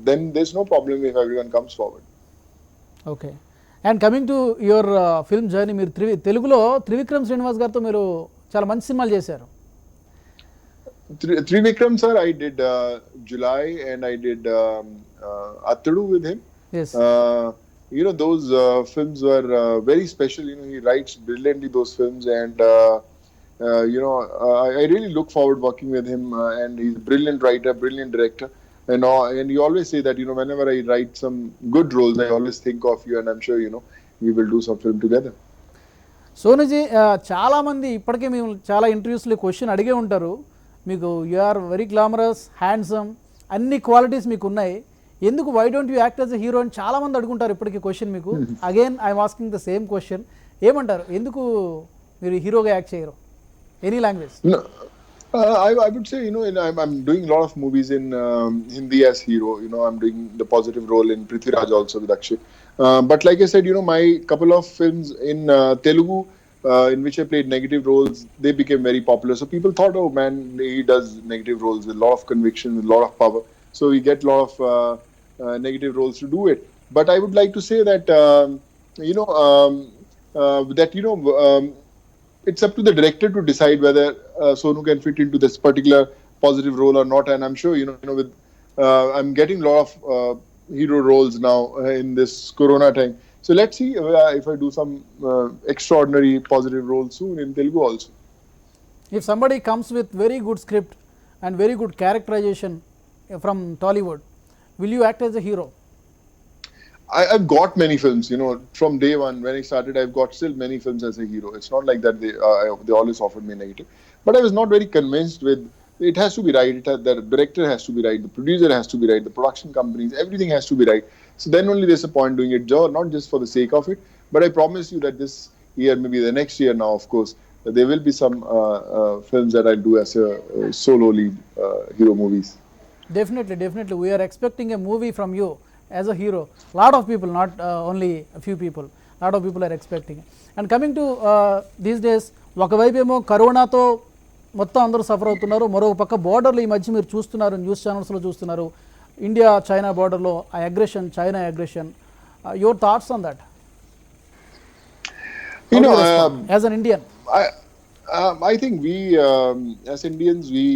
then there's no problem if everyone comes forward. Okay. And coming to your film journey, మీరు తెలుగులో త్రివిక్రమ్ శ్రీనివాస్ గారితో మీరు చాలా మంచి సినిమాలు చేశారు. Trivikram sir, I did July, and I did Attadu with him. Yes. Those films were very special. He writes brilliantly those films, and I really look forward working with him. And he's a brilliant writer, brilliant director, and you always say that whenever I write some good roles, I always think of you, and I'm sure we will do some film together. సోనుజీ, చాలామంది ఇప్పటికే మేము చాలా ఇంటర్వ్యూస్లో question అడిగే ఉంటారు, మీకు you are very glamorous, handsome, అన్ని qualities మీకు ఉన్నాయి, ఎందుకు why don't you act as a hero అని చాలామంది అడుగుంటారు ఇప్పటికీ క్వశ్చన్ మీకు. Again I'm asking the same question. ఏమంటారు, ఎందుకు మీరు హీరోగా యాక్ట్ చేయరు? Any language? No, I would say, I'm doing a lot of movies in Hindi as hero. I'm doing the positive role in Prithviraj also with Akshay. But like I said, my couple of films in Telugu, in which I played negative roles, they became very popular. So people thought, oh man, he does negative roles with a lot of conviction, with a lot of power. So we get a lot of negative roles to do it. But I would like to say that, it's up to the director to decide whether Sonu can fit into this particular positive role or not. And I'm sure, with I'm getting a lot of hero roles now in this Corona time. So let's see if I do some extraordinary positive roles soon in Telugu also. If somebody comes with very good script and very good characterization from Tollywood, will you act as a hero? I've got many films, from day one when I started. I've got still many films as a hero. It's not like that they always offered me negative, but I was not very convinced with. It has to be right. The director has to be right. The producer has to be right. The production companies, everything has to be right. So then only there's a point doing it, not just for the sake of it. But I promise you that this year, maybe the next year now, of course, there will be some films that I do as a solo lead hero movies. Definitely. We are expecting a movie from you as a hero. Lot of people, not only a few people. Lot of people are expecting. And coming to these days, ఒకవైపేమో కరోనాతో మొత్తం అందరూ suffer అవుతున్నారు, మరో పక్క బోర్డర్లు ఈ మధ్య మీరు చూస్తున్నారు, న్యూస్ ఛానల్స్లో చూస్తున్నారు, ఇండియా చైనా బోర్డర్లో ఆ aggression, China aggression. Your thoughts on that? How You do know, you respond as an Indian? I I think we as Indians we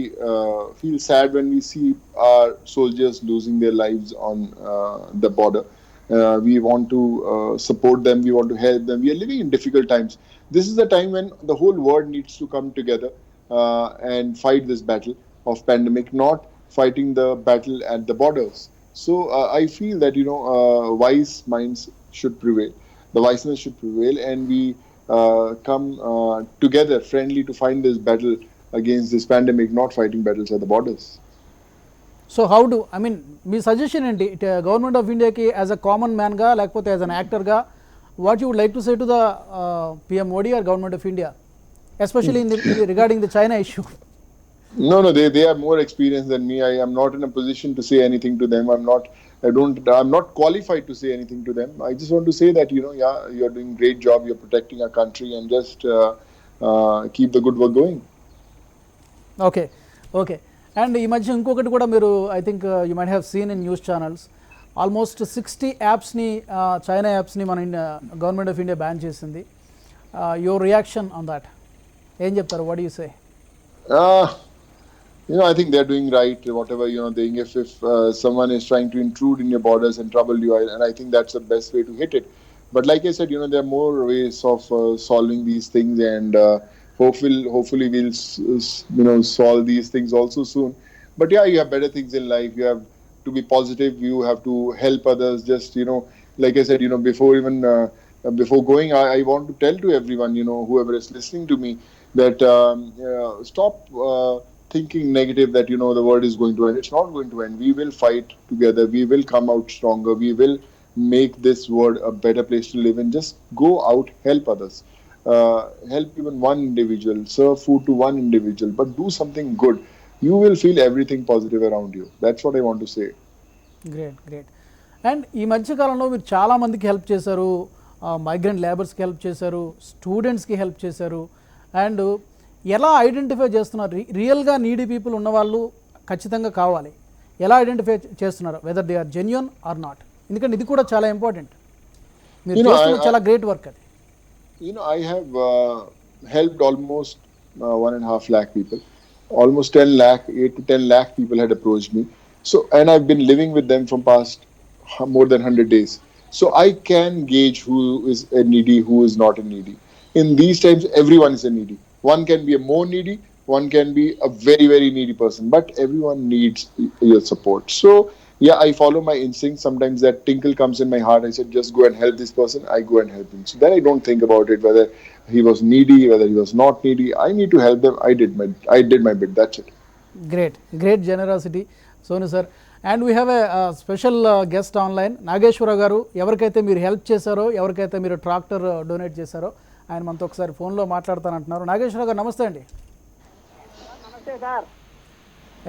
feel sad when we see our soldiers losing their lives on the border. We want to support them. We want to help them. We are living in difficult times. This is the time when the whole world needs to come together and fight this battle of pandemic, not fighting the battle at the borders. So I feel that wise minds should prevail. The wiseness should prevail, and we come together friendly to find this battle against this pandemic, not fighting battles at the borders. So how do I mean me suggestion ఏంటి government of ఇండియాకి as a common మ్యాన్గా లేకపోతే as an యాక్టర్గా what you would like to say to the PM Modi or government of India especially in regarding the China issue? No, no, they are more experienced than me. I am not in a position to say anything to them. I'm not qualified to say anything to them. I just want to say that yeah, you're doing great job. You're protecting our country, and just keep the good work going. Okay okay and ఈ మధ్య ఇంకొకటి కూడా మీరు I think you might have seen in news channels almost 60 యాప్స్ని China యాప్స్ని మన government of India ban చేసింది. Your reaction on that ఏం చెప్తారు? What you say? I think they're doing right. Whatever doing, if someone is trying to intrude in your borders and trouble you, and I think that's the best way to hit it. But like I said, there are more ways of solving these things, and hopefully we'll solve these things also soon. But yeah, you have better things in life. You have to be positive. You have to help others. Just like I said, before going, I want to tell to everyone, whoever is listening to me, that stop thinking negative that the world is going to end. It's not going to end. We will fight together. We will come out stronger. We will make this world a better place to live in. Just go out, help others, help even one individual, serve food to one individual, but do something good. You will feel everything positive around you. That's what I want to say. Great great. And ఈ మధ్యకాలంలో మీరు చాలామందికి help చేశారు, migrant లేబర్స్కి help చేశారు, స్టూడెంట్స్కి help చేశారు. And ఎలా identify చేస్తున్నారు రియల్గా నీడీ పీపుల్ ఉన్నవాళ్ళు ఖచ్చితంగా కావాలి? ఎలా ఐడెంటిఫై చేస్తున్నారు whether they are genuine or not? ఎందుకంటే ఇది కూడా చాలా ఇంపార్టెంట్. మీరు చేస్తున్న చాలా గ్రేట్ వర్క్ అది. I have helped almost 1.5 lakh people. Almost 10 lakh, 8 to 10 lakh people had approached me. So, and I've been living with them for past more than 100 days. So I can gauge who is a needy, who is not a needy. In these times, everyone is a needy. One can be a more needy, one can be a very, very needy person, but everyone needs your support. So yeah, I follow my instincts. Sometimes that tinkle comes in my heart. I said, just go and help this person. I go and help him. So then I don't think about it, whether he was needy, whether he was not needy. I need to help them. I did my bit. That's it. Great generosity, Sonu sir. And we have a special guest online, Nageswara గారు. ఎవరికైతే మీరు help చేశారో, ఎవరికైతే మీరు tractor donate చేశారో, ఆయన మనతో ఒకసారి ఫోన్లో మాట్లాడతానంటున్నారు. నాగేశ్వర గారు నమస్తే అండి. నమస్తే సార్.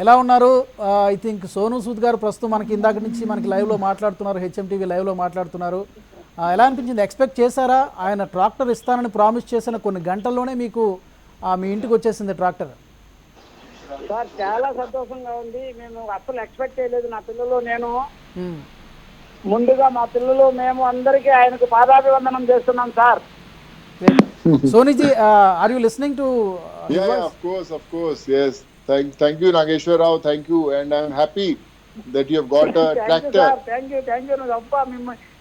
ఎలా ఉన్నారు? ఐ థింక్ సోను సూద్ గారు ప్రస్తుతం మనకి ఇందాక నుంచి మనకి లైవ్లో మాట్లాడుతున్నారు, హెచ్ఎంటీవీ లైవ్లో మాట్లాడుతున్నారు. ఎలా అనిపించింది? ఎక్స్పెక్ట్ చేశారా? ఆయన ట్రాక్టర్ ఇస్తానని ప్రామిస్ చేసిన కొన్ని గంటల్లోనే మీకు మీ ఇంటికి వచ్చేసింది ట్రాక్టర్. సార్ చాలా సంతోషంగా ఉంది. మేము అసలు ఎక్స్పెక్ట్ చేయలేదు. నా పిల్లలు నేను ముందుగా మా పిల్లలు మేము అందరికీ ఆయనకు పాదాభివందనం చేస్తున్నాం sir. Soniji, are you listening to? Yeah, of course, yes. Thank you, Nageshwar Rao. Thank you, and I'm happy that you have got a tractor. Thank you. అబ్బా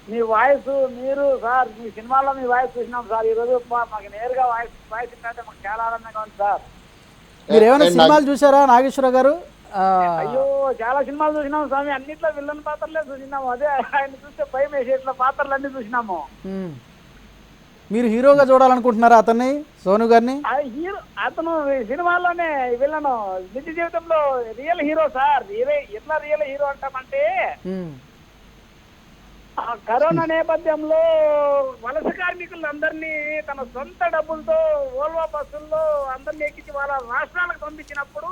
మీ వాయిస్, మీరు సార్ మీ సినిమాలో మీ వాయిస్ చూసినాం సార్. ఈ రోజు మాకు నేరుగా వాయిస్ అంటే మాకు చాలా ఆనందంగా ఉంది సార్. మీరు ఏమైనా సినిమాలు చూసారా నాగేశ్వర గారు? అయ్యో, చాలా సినిమాలు చూసినాము స్వామి. అన్నిట్లో విల్లన్ పాత్రలే చూసినాము. అదే ఆయన చూస్తే భయం వేసేట్ల పాత్రలు అన్ని చూసినాము. మీరు హీరోగా చూడాలనుకుంటున్నారా అతన్ని, సోను గారిని? హీరో అతను సినిమాలోనే విలను, నిజ జీవితంలో రియల్ హీరో సార్. ఎట్లా రియల్ హీరో అంటామంటే, కరోనా నేపథ్యంలో వలస కార్మికులందరినీ తన సొంత డబ్బులతో ఓల్వా బస్సుల్లో అందరినీ ఎక్కించి వాళ్ళ రాష్ట్రాలకు పంపించినప్పుడు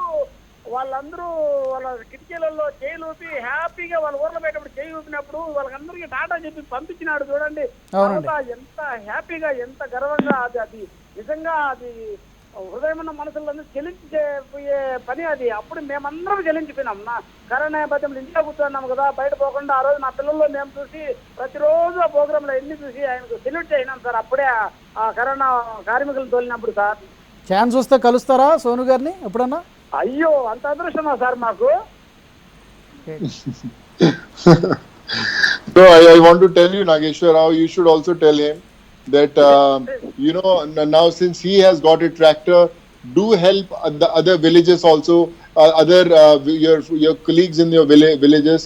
వాళ్ళందరూ వాళ్ళ కిటికీలలో చేయి ఊపి హ్యాపీగా వాళ్ళ ఊర్లో పెట్టినప్పుడు చేయి ఊపినప్పుడు వాళ్ళకందరికీ టాటా చెప్పి పంపించినాడు చూడండి. ఎంత హ్యాపీగా, ఎంత గర్వంగా, అది నిజంగా అది హృదయం ఉన్న మనసులందరూ చెలించిపోయే పని అది. అప్పుడు మేమందరం చెలించిపోయినాం. నా కరోనా నేపథ్యంలో ఇంట్లో కూర్చున్నాము కదా, బయట పోకుండా ఆ రోజు నా పిల్లల్లో మేము చూసి ప్రతిరోజు ఆ ప్రోగ్రాంలో ఎన్ని చూసి ఆయనకు సెల్యూట్ అయినాం సార్. అప్పుడే ఆ కరోనా కార్మికులు తోలినప్పుడు సార్. ఛాన్స్ వస్తే కలుస్తారా సోను గారిని ఎప్పుడన్నా? అయ్యో అంత అదృష్టమా సార్ మాకు. So I want to tell you, Nageshwar Rao, you should also tell him that now since he has got a tractor, do help the other villages also, other your colleagues in your villages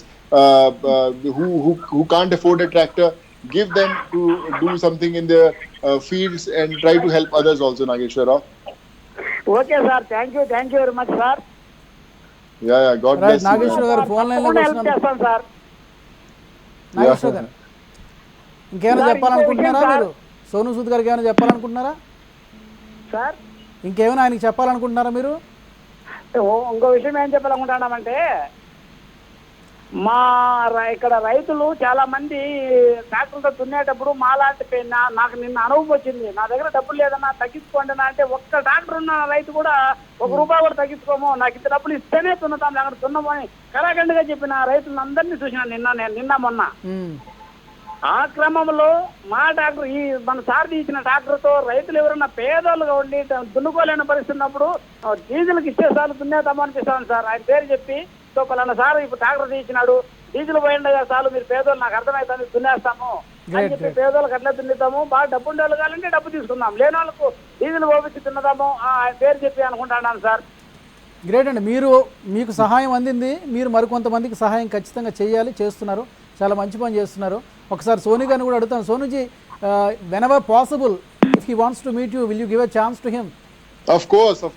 who can't afford a tractor. Give them to do something in their fields and try to help others also, Nageshwar Rao. Okay sir, thank you very much sir. Yeah, God right. bless you. Nageswara గారు phone line లో help చేస్తాం sir. Nageswara గారు ఇంకేమైనా sir, చెప్పాలనుకుంటున్నారా ఇంకో విషయం మీరు? సోను సూద్ గారికి ఏమైనా చెప్పాలనుకుంటున్నారా? సార్ ఇంకేమైనా ఆయనకి చెప్పాలనుకుంటున్నారా మీరు? ఇంకో విషయం ఏం చెప్పాలనుకుంటున్నామంటే, మా ఇక్కడ రైతులు చాలా మంది ట్రాక్టర్తో దున్నేటప్పుడు మాలాంటి నాకు నిన్న అనుభవం వచ్చింది. నా దగ్గర డబ్బులు లేదన్నా తగ్గించుకోండి అంటే ఒక్క ట్రాక్టర్ ఉన్న రైతు కూడా ₹1 కూడా తగ్గించుకోము, నాకు ఇంత డబ్బులు ఇస్తేనే దున్నుతాం లేకపోతే దున్నమని కరాఖండిగా చెప్పిన రైతులందరినీ చూసిన నిన్న మొన్న. ఆ క్రమంలో మా ట్రాక్టర్ మన సారథి ఇచ్చిన ట్రాక్టర్తో రైతులు ఎవరైనా పేదోళ్ళుగా ఉండి దున్నుకోలేని పరిస్థితి ఉన్నప్పుడు డీజిల్కి ఇచ్చేసార్లు దున్నేద్దామని అనిపిస్తాను సార్. ఆయన పేరు చెప్పి, సో పలానా సార్ ఇప్పుడు ట్రాక్టర్ తీసినాడు, డీజిల్ పోయిండగా చాలు, మీరు పేదోళ్ళు నాకు అర్థమవుతుంది దున్నేస్తాము అని చెప్పి పేదోళ్ళకి అట్లా దున్నుతాము. బాగా డబ్బు ఉండే వాళ్ళు కావాలంటే డబ్బు తీసుకుందాం, లేని వాళ్ళకు డీజిల్ పోపించి తిన్నదాము ఆయన పేరు చెప్పి అనుకుంటున్నాను సార్. గ్రేట్ అండి. మీకు సహాయం అందింది, మీరు మరికొంతమందికి సహాయం ఖచ్చితంగా చేయాలి, చేస్తున్నారు. చాలా మంచి పని చేస్తున్నారు. ఒకసారి సోను గారిని కూడా అడుగుతాను. సోనుజీ, whenever possible, if he wants to meet you, will you give a chance to him? Of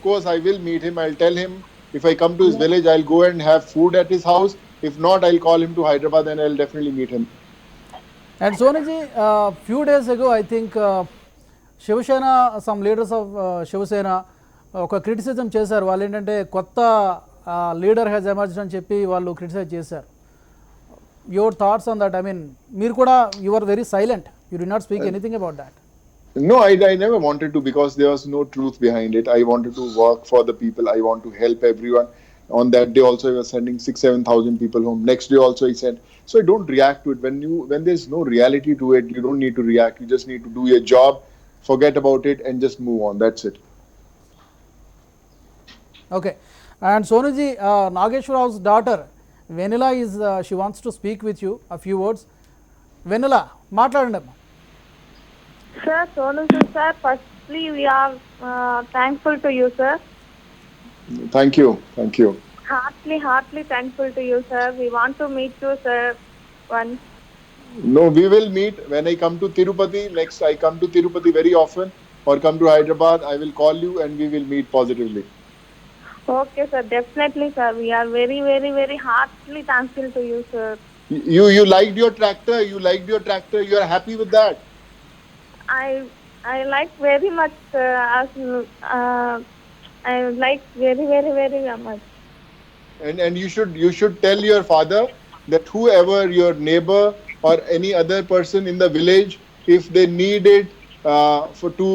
course, I will meet him. I'll tell him if I come to his village, I'll go and have food at his house. If not, I'll call him to Hyderabad and I'll definitely meet him. And Sonuji, few days ago, I think Shivasena, some leaders of Shivasena, ఒక criticism చేశారు. వాళ్ళు ఏంటంటే కొత్త leader has emerged అని చెప్పి వాళ్ళు criticise చేశారు. Your thoughts on that? I mean, మీరు కూడా you are very silent, you did not speak anything about that. No, I never wanted to, because there was no truth behind it. I wanted to work for the people. I want to help everyone. On that day also, I was sending 6,000-7,000 people home. Next day also I sent. So I don't react to it. When there's no reality to it, you don't need to react. You just need to do your job, forget about it, and just move on. That's it. Okay. And Sonuji, Nageshwar Rao's daughter, Venila, she wants to speak with you a few words. Venila, మాట్లాడండి అమ్మా. Sir, Sonu sir, firstly we are thankful to you, sir. Thank you. Heartily thankful to you, sir. We want to meet you, sir, once. No, we will meet when I come to Tirupati. Next, I come to Tirupati very often, or come to Hyderabad. I will call you and we will meet positively. Okay, sir, definitely, sir. We are very heartily thankful to you, sir. You liked your tractor. You are happy with that. I like very much, sir. I like very much. And you should tell your father that whoever your neighbor or any other person in the village, if they need it to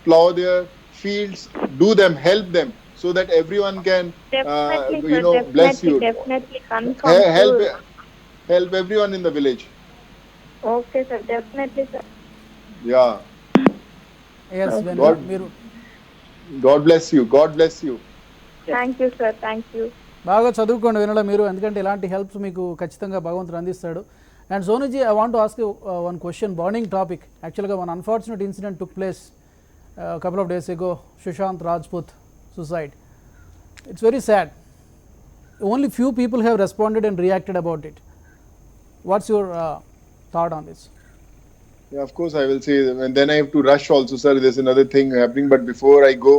plow their fields, do them, help them, so that everyone can Definitely, sir, bless you. Definitely confirm. Help everyone in the village. Okay, sir, definitely, sir. Yeah. Yes, Venila, మీరు God bless you. Thank you, sir. Thank you. బాగా చదువుకోండి వెనుల మీరు, ఎందుకంటే ఇలాంటి helps మీకు ఖచ్చితంగా భగవంతుడు అందిస్తాడు. And Sonuji, I want to ask you one question, burning topic. యాక్చువల్గా one unfortunate incident took place couple of days ago, Sushant Rajput suicide. It's very sad. Only few people have responded and reacted about it. What's your thought on this? Yeah, of course I will say, and then I have to rush also, sir. There's another thing happening, but before I go,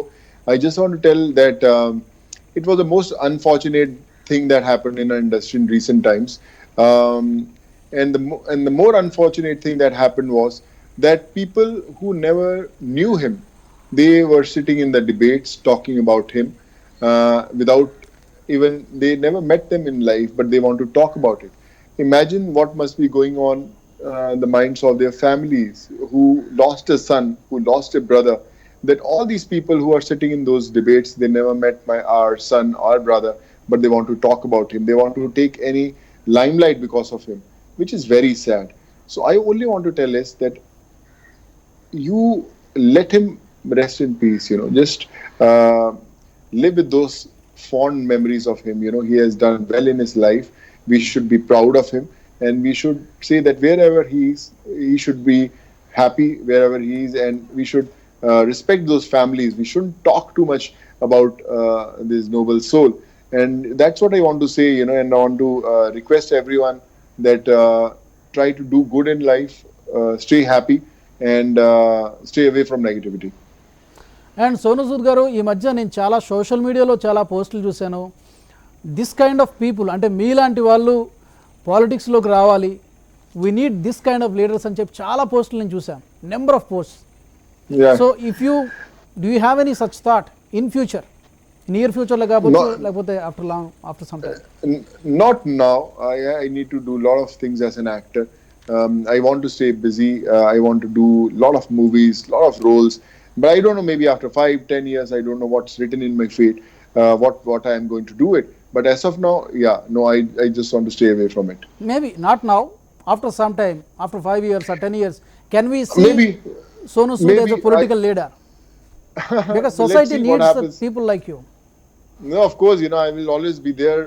I just want to tell that it was the most unfortunate thing that happened in our industry in recent times. And the more unfortunate thing that happened was that people who never knew him, they were sitting in the debates talking about him without even, they never met them in life, but they want to talk about it. Imagine what must be going on in the minds of their families who lost a son, who lost a brother. that all these people who are sitting in those debates, they never met our son or brother, but they want to talk about him. They want to take any limelight because of him, which is very sad. So I only want to tell us that you let him rest in peace. Just live with those fond memories of him. He has done well in his life. We should be proud of him, and we should say that wherever he is, he should be happy wherever he is, and we should respect those families. We shouldn't talk too much about this noble soul, and that's what I want to say. And I want to request everyone that try to do good in life, stay happy, and stay away from negativity. And Sonu Sood గారు, ఈ మధ్య నేను చాలా social మీడియాలో చాలా పోస్టులు చూశాను. This kind of people, అంటే మీలాంటి వాళ్ళు పాలిటిక్స్లోకి రావాలి, we need this kind of leaders అని చెప్పి చాలా పోస్టులు నేను చూశాను, number of posts. So if you do you have any such thought in future, near ఫ్యూచర్లో కావచ్చు, లేకపోతే after some time? Not now. I need to do a lot of things as an actor. I want to stay busy. I want to do a lot of movies, lot of roles. But I don't know, maybe after 5-10 years, I don't know what's written in my fate, what I am going to do it. But as of now, I just want to stay away from it. Maybe not now, after some time, after 5 years or 10 years, can we see maybe Sonu Sood as a political leader? Because society needs people like you. No, of course, I will always be there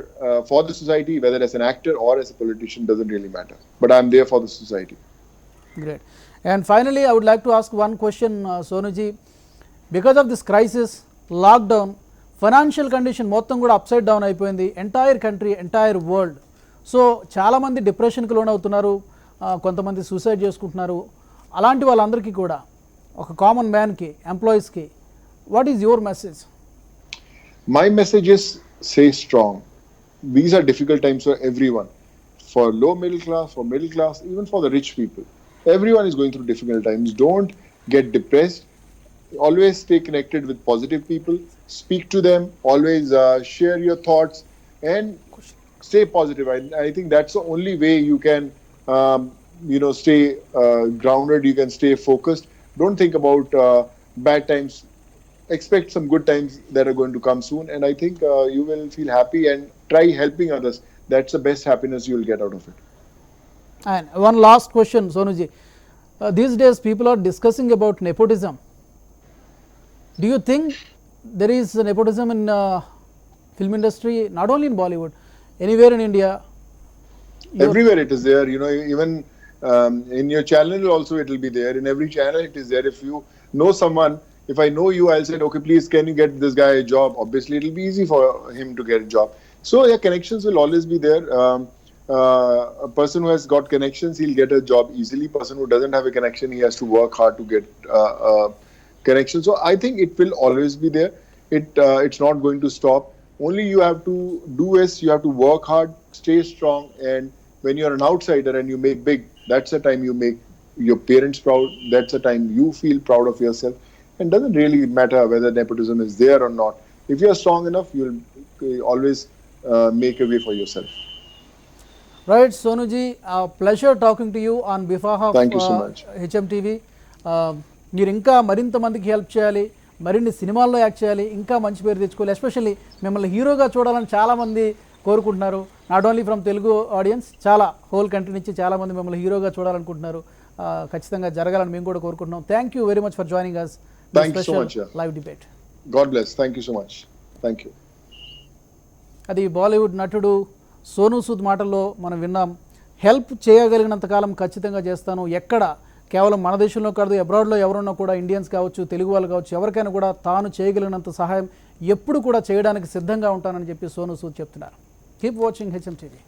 for the society, whether as an actor or as a politician, doesn't really matter. But I'm there for the society. Great. And finally, I would like to ask one question, Sonuji. Because of this crisis, lockdown, financial condition మొత్తం కూడా upside down అయిపోయింది, entire country, entire world. So చాలామంది డిప్రెషన్కి loan అవుతున్నారు, కొంతమంది suicide చేసుకుంటున్నారు. అలాంటి వాళ్ళందరికీ కూడా, ఒక కామన్ మ్యాన్కి, ఎంప్లాయీస్కి, what is your message? My message is, stay strong. These are difficult times for everyone. For low middle class, for middle class, even for the rich people. Everyone is going through difficult times. Don't get depressed. Always stay connected with positive people. Speak to them. Always share your thoughts and stay positive. I think that's the only way you can, stay grounded. You can stay focused. Don't think about bad times. Expect some good times that are going to come soon, and I think you will feel happy, and try helping others. That's the best happiness you will get out of it. And one last question, Sonuji. These days people are discussing about nepotism. Do you think there is nepotism in film industry, not only in Bollywood, anywhere in India? Everywhere it is there. Even in your channel also it will be there. In every channel it is there. If you know someone, if I know you, I'll say, okay, please, can you get this guy a job? Obviously, it will be easy for him to get a job. So, connections will always be there. A person who has got connections, he'll get a job easily. Person who doesn't have a connection, he has to work hard to get a connection. So, I think it will always be there. It's not going to stop. Only you have to do is, you have to work hard, stay strong, and when you're an outsider and you make big, that's the time you make your parents proud. That's the time you feel proud of yourself. And doesn't really matter whether nepotism is there or not. If you are strong enough, you'll always make a way for yourself. Right, Sonuji, pleasure talking to you on behalf of Thank you so much. HMTV. మీరు ఇంకా మరింత మందికి help చేయాలి, మరిన్ని సినిమాల్లో act చేయాలి, ఇంకా మంచి పేరు తెచ్చుకోవాలి. ఎస్పెషల్లీ మిమ్మల్ని హీరోగా చూడాలని చాలామంది కోరుకుంటున్నారు. Not only from Telugu audience, చాలా హోల్ కంట్రీ నుంచి చాలామంది మిమ్మల్ని హీరోగా చూడాలనుకుంటున్నారు. ఖచ్చితంగా జరగాలని మేము కూడా కోరుకుంటున్నాం. Thank you very much for joining us. Thank you so much. Live debate. God bless. Thank you so much. Thank you. అది బాలీవుడ్ నటుడు సోను సూద్ మాటల్లో మనం విన్నాం. హెల్ప్ చేయగలిగినంత కాలం ఖచ్చితంగా చేస్తాను. ఎక్కడ, కేవలం మన దేశంలో కాదు, అబ్రాడ్లో ఎవరున్నా కూడా, ఇండియన్స్ కావచ్చు, తెలుగు వాళ్ళు కావచ్చు, ఎవరికైనా కూడా తాను చేయగలిగినంత సహాయం ఎప్పుడు కూడా చేయడానికి సిద్ధంగా ఉంటానని చెప్పి సోను సూద్ చెప్తున్నారు. Keep watching HMTV.